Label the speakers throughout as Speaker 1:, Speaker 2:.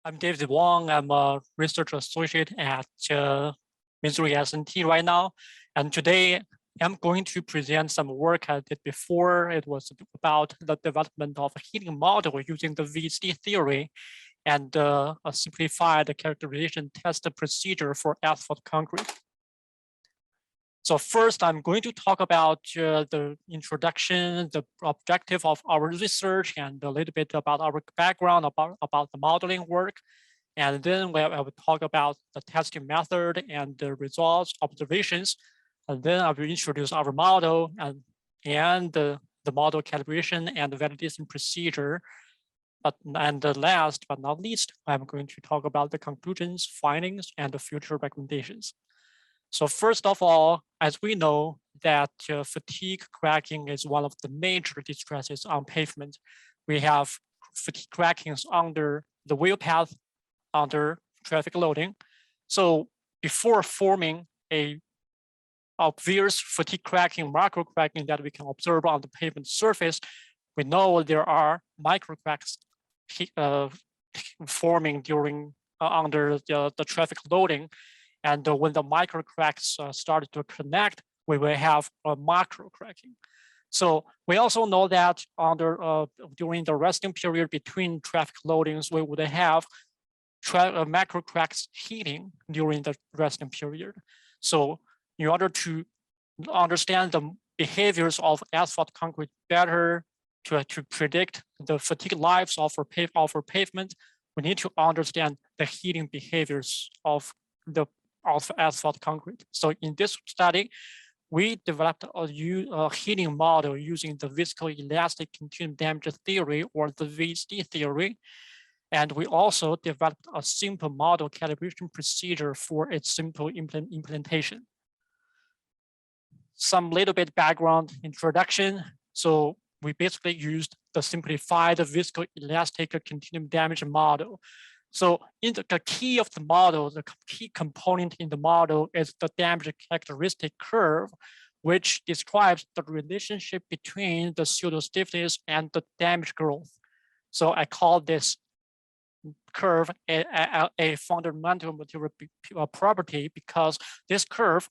Speaker 1: I'm David Wang. I'm a research associate at Missouri S&T right now. And today I'm going to present some work I did before. It was about the development of a heating model using the VSD theory and a simplified characterization test procedure for asphalt concrete. So first, I'm going to talk about the introduction, the objective of our research, and a little bit about our background about the modeling work. And then I will talk about the testing method and the results, observations. And then I will introduce our model and the model calibration and the validation procedure. And last but not least, I'm going to talk about the conclusions, findings, and the future recommendations. So first of all, as we know that fatigue cracking is one of the major distresses on pavement. We have fatigue crackings under the wheel path, under traffic loading. So before forming a obvious fatigue cracking, macro cracking that we can observe on the pavement surface, we know there are micro cracks forming during under the traffic loading. And when the micro cracks start to connect, we will have a macro cracking. So we also know that during the resting period between traffic loadings, we would have macro cracks heating during the resting period. So in order to understand the behaviors of asphalt concrete better, to predict the fatigue lives of our pavement, we need to understand the heating behaviors of asphalt concrete. So in this study, we developed a heating model using the viscoelastic continuum damage theory, or the VSD theory. And we also developed a simple model calibration procedure for its simple implementation. Some little bit background introduction. So we basically used the simplified viscoelastic continuum damage model. So in the key of the model, the key component in the model is the damage characteristic curve, which describes the relationship between the pseudo stiffness and the damage growth. So I call this curve a fundamental material property, because this curve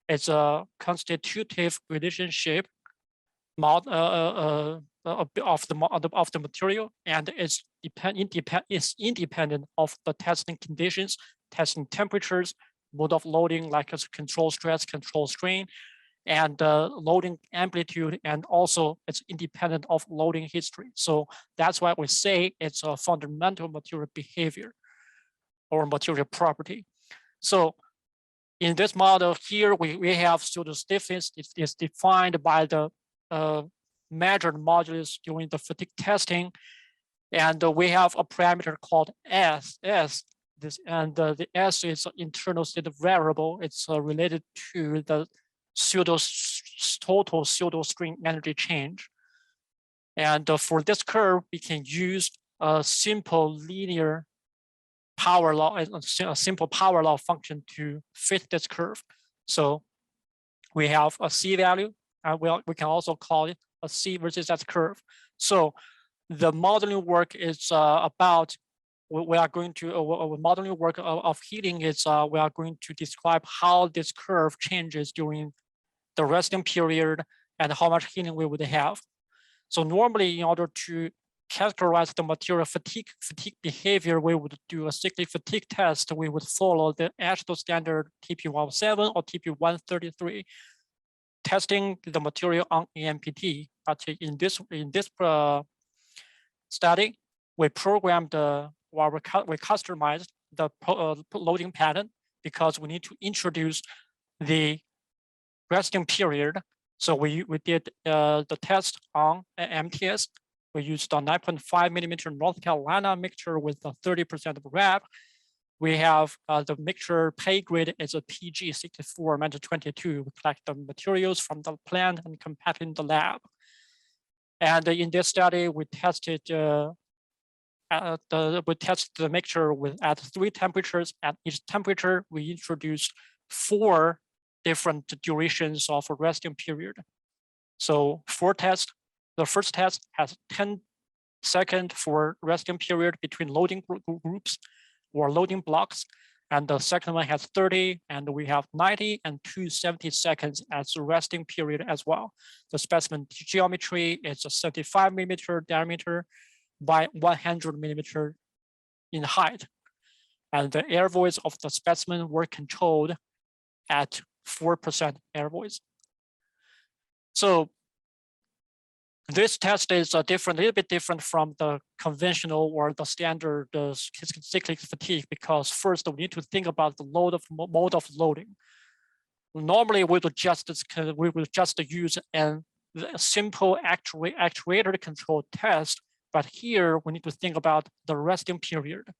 Speaker 1: is a constitutive relationship of the material, and is independent of the testing conditions, testing temperatures, mode of loading, like as control stress, control strain, and loading amplitude, and also it's independent of loading history. So that's why we say it's a fundamental material behavior or material property. So in this model here, we have pseudo stiffness. It is defined by the measured modulus during the fatigue testing, and we have a parameter called S. The S is an internal state variable. It's related to the total pseudo string energy change. And for this curve, we can use a simple linear power law, a simple power law function to fit this curve. So we have a C value. We can also call it a C versus S curve. So the modeling work is about, we are going to, modeling work of heating is, we are going to describe how this curve changes during the resting period and how much heating we would have. So normally, in order to characterize the material fatigue behavior, we would do a cyclic fatigue test. We would follow the AASHTO standard TP107 or TP133, testing the material on AMPT. But in this study, we programmed we customized the loading pattern, because we need to introduce the resting period. So we did the test on MTS. We used a 9.5 millimeter North Carolina mixture with a 30% of RAP. We have the mixture pay grade is a PG 64-22. We collect the materials from the plant and compact in the lab. And in this study, we tested the mixture at 3 temperatures. At each temperature, we introduced 4 different durations of a resting period. So 4 tests. The first test has 10 second for resting period between loading groups or loading blocks. And the second one has 30, and we have 90 and 270 seconds as the resting period as well. The specimen geometry is a 75 millimeter diameter by 100 millimeter in height. And the air voids of the specimen were controlled at 4% air voids. So this test is a little bit different from the conventional or the standard cyclic fatigue, because first we need to think about the mode of loading. Normally we would just use a simple actuator control test, but here we need to think about the resting period.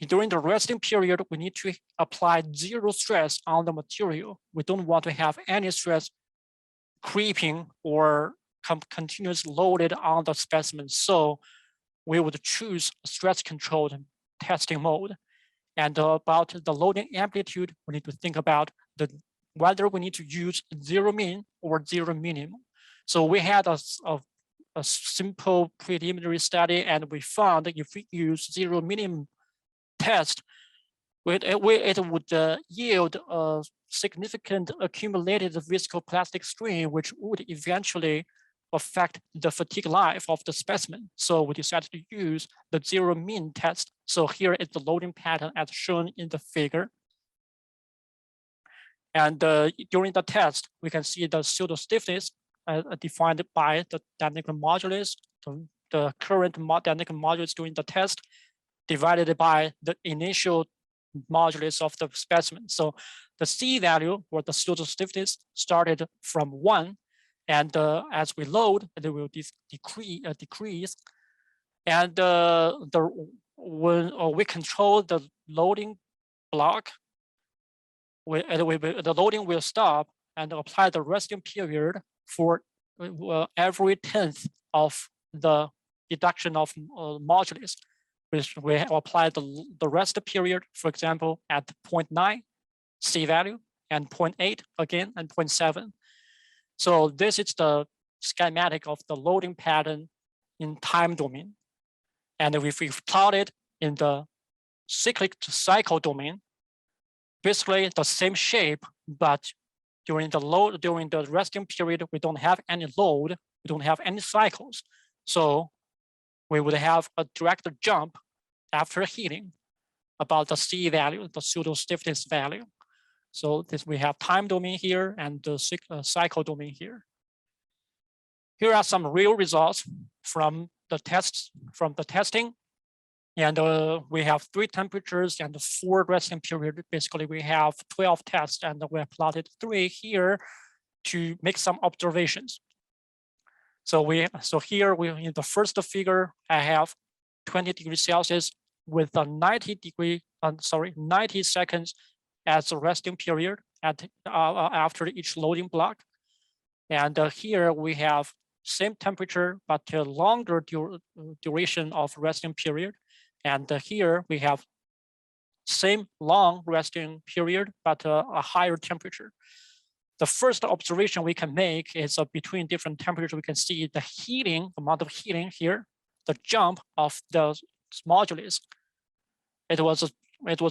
Speaker 1: During the resting period, we need to apply zero stress on the material. We don't want to have any stress creeping or continuous loaded on the specimen. So we would choose stress controlled testing mode. And about the loading amplitude, we need to think about whether we need to use zero mean or zero minimum. So we had a simple preliminary study, and we found that if we use zero minimum test, it would yield a significant accumulated viscoplastic strain, which would eventually affect the fatigue life of the specimen. So we decided to use the zero mean test. So here is the loading pattern as shown in the figure. And during the test, we can see the pseudo stiffness defined by the dynamic modulus, the current dynamic modulus during the test, divided by the initial modulus of the specimen. So the C value, or the pseudo stiffness, started from 1, and as we load, it will decrease. And when we control the loading block, the loading will stop and apply the resting period for every 10th of the deduction of modulus. We apply the rest period, for example, at 0.9 C value, and 0.8 again, and 0.7. So this is the schematic of the loading pattern in time domain. And if we plot it in the cyclic cycle domain, basically the same shape, but during the resting period, we don't have any load, we don't have any cycles. So we would have a direct jump after heating about the C value, the pseudo stiffness value. So this, we have time domain here and the cycle domain here. Here are some real results from the testing. And we have 3 temperatures and 4 resting period. Basically, we have 12 tests, and we have plotted 3 here to make some observations. So here in the first figure, I have 20 degrees Celsius with a 90 seconds as a resting period after each loading block. And here we have same temperature, but a longer duration of resting period. And here we have same long resting period, but a higher temperature. The first observation we can make is between different temperatures, we can see the heating, amount of heating here, the jump of the modulus. It was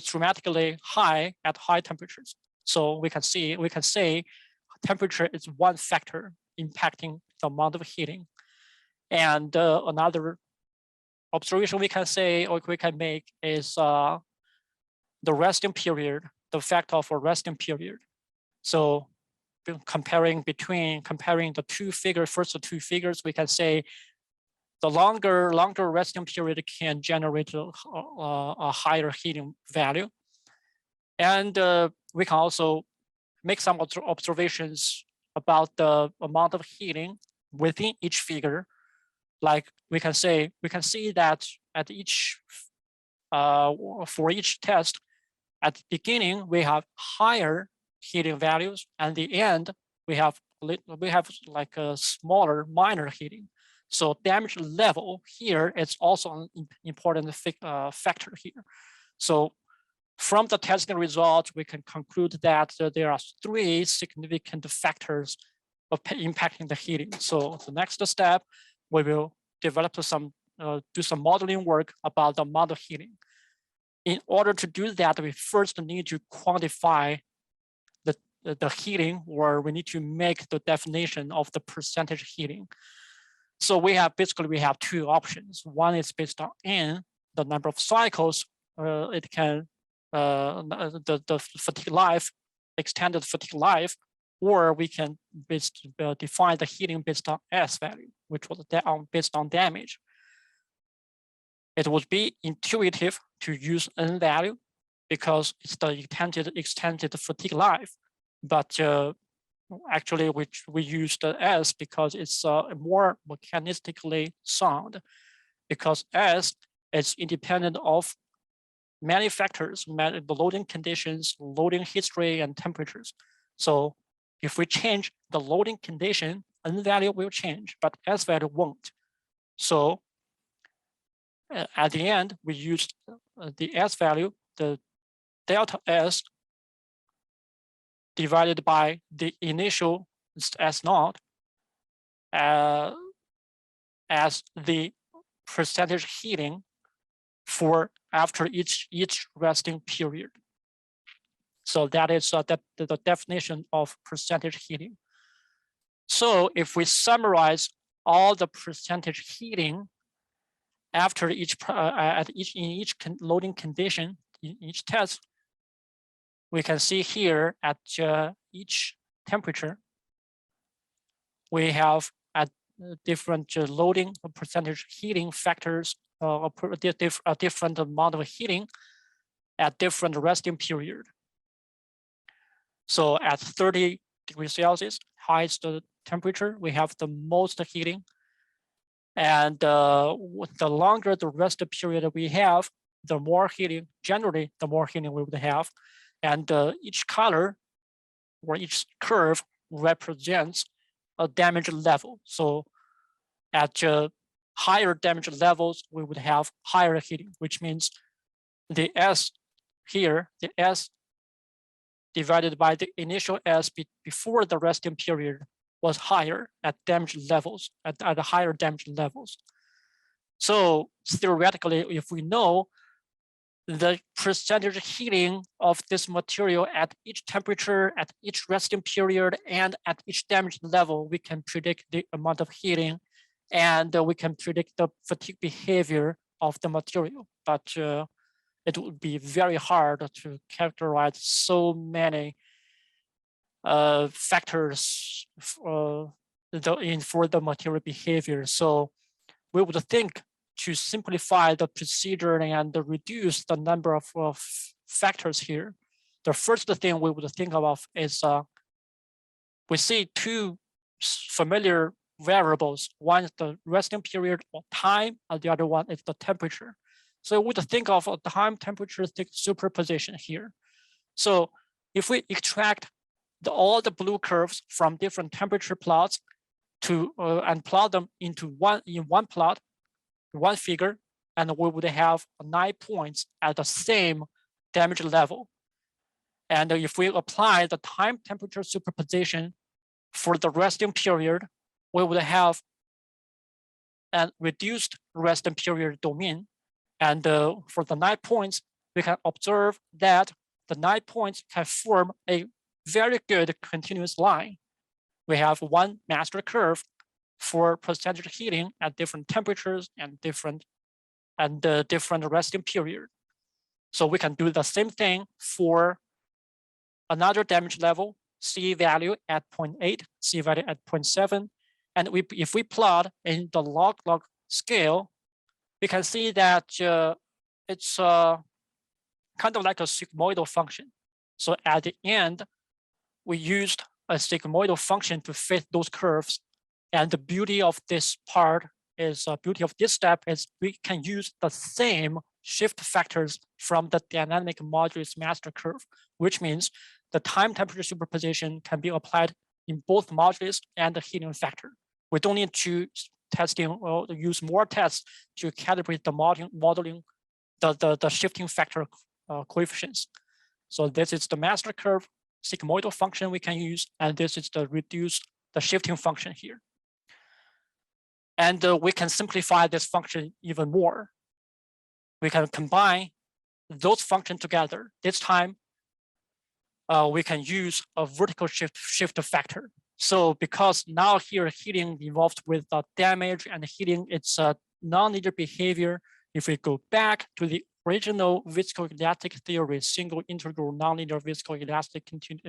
Speaker 1: dramatically high at high temperatures. So we can say temperature is one factor impacting the amount of heating. And another observation we can say, or we can make, is the resting period, the fact of a resting period. So comparing the first two figures, we can say the longer resting period can generate a higher heating value. And we can also make some observations about the amount of heating within each figure. Like we can see that at for each test, at the beginning we have higher heating values, and the end we have like a smaller minor heating. So damage level here is also an important factor here. So from the testing results, we can conclude that there are 3 significant factors of impacting the heating. So the next step, we will develop some, do some modeling work about the model heating. In order to do that, we first need to quantify the heating, or we need to make the definition of the percentage heating. So we have two options. One is based on N, the number of cycles it can, the fatigue life, extended fatigue life, or we can define the heating based on S value, which was based on damage. It would be intuitive to use N value because it's the extended fatigue life, but actually we use the S because it's more mechanistically sound, because S is independent of many factors, the loading conditions, loading history, and temperatures. So if we change the loading condition, N value will change, but S value won't. So at the end, we use the S value, the delta S divided by the initial S naught as the percentage heating for after each resting period. So that is the definition of percentage heating. So if we summarize all the percentage heating after in each loading condition in each test, we can see here at each temperature, we have at different loading percentage heating factors, a different amount of heating at different resting period. So at 30 degrees Celsius, highest temperature, we have the most heating. And the longer the rest period we have, the more heating, generally the more heating we would have. And each color or each curve represents a damage level. So at higher damage levels, we would have higher heating, which means the S here, the S divided by the initial S before the resting period was higher at damage levels, at higher damage levels. So theoretically, if we know the percentage heating of this material at each temperature, at each resting period, and at each damage level, we can predict the amount of heating, and we can predict the fatigue behavior of the material. But it would be very hard to characterize so many factors for the material behavior. So we would think to simplify the procedure and reduce the number of factors here. The first thing we would think of is we see two familiar variables. One is the resting period or time, and the other one is the temperature. So we would think of a time temperature superposition here. So if we extract all the blue curves from different temperature plots and plot them into one plot, one figure, and we would have 9 points at the same damage level. And if we apply the time temperature superposition for the resting period, we would have a reduced resting period domain. And for the 9 points, we can observe that the 9 points can form a very good continuous line. We have one master curve for percentage heating at different temperatures and different resting period. So we can do the same thing for another damage level, C value at 0.8, C value at 0.7. And if we plot in the log-log scale, we can see that it's kind of like a sigmoidal function. So at the end, we used a sigmoidal function to fit those curves. And the beauty of this part is, beauty of this step is we can use the same shift factors from the dynamic modulus master curve, which means the time temperature superposition can be applied in both modulus and the heating factor. We don't need to use more tests to calibrate the modeling, the shifting factor coefficients. So this is the master curve sigmoidal function we can use, and this is the shifting function here. And we can simplify this function even more. We can combine those functions together. This time, we can use a vertical shift factor. So because now here heating involved with damage and heating, it's a nonlinear behavior. If we go back to the original viscoelastic theory, single integral nonlinear viscoelastic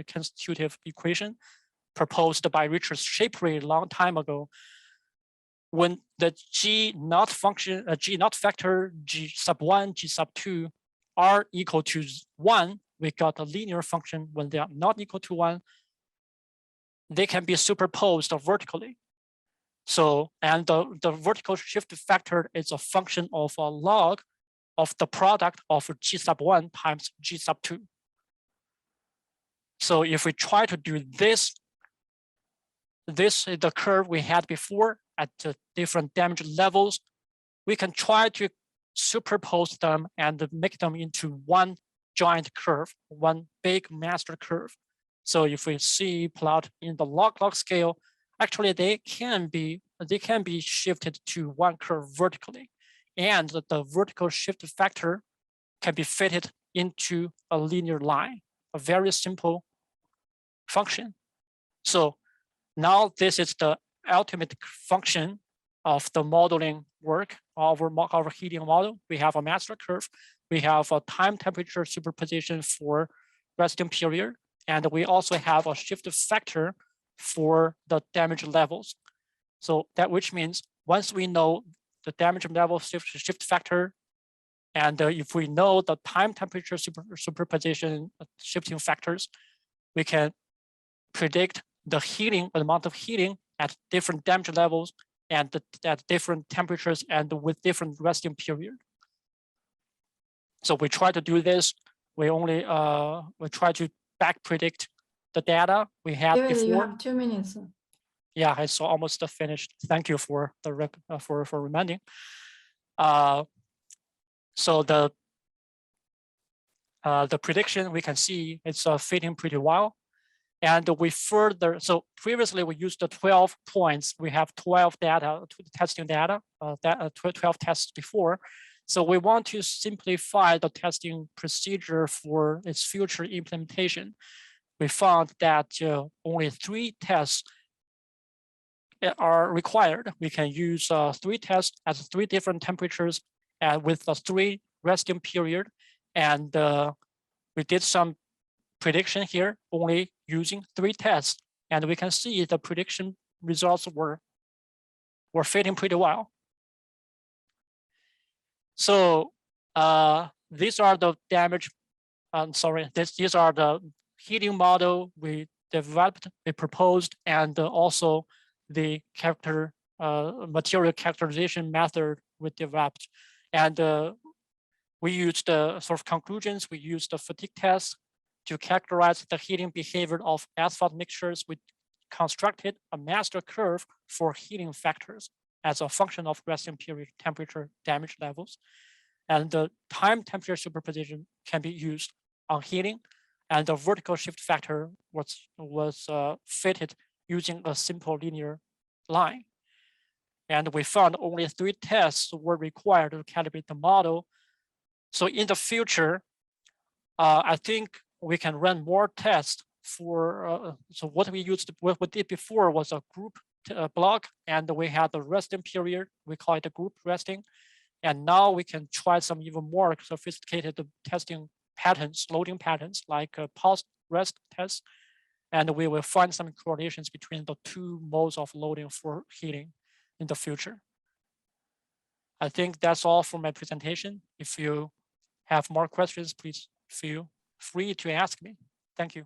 Speaker 1: constitutive equation proposed by Richard Shapley a long time ago, when the G naught function, G naught factor, G sub 1, G sub 2 are equal to 1, we got a linear function. When they are not equal to 1, they can be superposed vertically. So, and the vertical shift factor is a function of a log of the product of G sub 1 times G sub 2. So if we try to do this, this is the curve we had before at the different damage levels. We can try to superpose them and make them into one giant curve, one big master curve. So if we see plot in the log-log scale, actually they can be shifted to one curve vertically, and the vertical shift factor can be fitted into a linear line, a very simple function. So now this is the ultimate function of the modeling work of our heating model. We have a master curve, we have a time temperature superposition for resting period, and we also have a shift factor for the damage levels. So that which means once we know the damage level shift factor, and if we know the time temperature superposition shifting factors, we can predict the heating, amount of heating at different damage levels and at different temperatures and with different resting period. So we try to do this. We only we try to back predict the data we had
Speaker 2: David,
Speaker 1: before.
Speaker 2: you have 2 minutes.
Speaker 1: Yeah, I saw almost finished. Thank you for the for reminding. So the prediction we can see it's fitting pretty well. And we further, so previously we used the 12 points. We have 12 data, testing data, 12 tests before. So we want to simplify the testing procedure for its future implementation. We found that only 3 tests are required. We can use 3 tests at 3 different temperatures and with a 3 resting period. And we did some prediction here only using 3 tests, and we can see the prediction results were fitting pretty well. So these are the damage. These are the heating model we developed, we proposed, and also the material characterization method we developed. And we used the sort of conclusions. We used the fatigue test to characterize the heating behavior of asphalt mixtures. We constructed a master curve for heating factors as a function of resting period, temperature, damage levels. And the time temperature superposition can be used on heating, and the vertical shift factor was fitted using a simple linear line. And we found only 3 tests were required to calibrate the model. So in the future, I think we can run more tests for, so what we did before was a group block, and we had the resting period, we call it a group resting. And now we can try some even more sophisticated testing patterns, loading patterns, like post-rest tests. And we will find some correlations between the 2 modes of loading for heating in the future. I think that's all for my presentation. If you have more questions, please feel free to ask me. Thank you.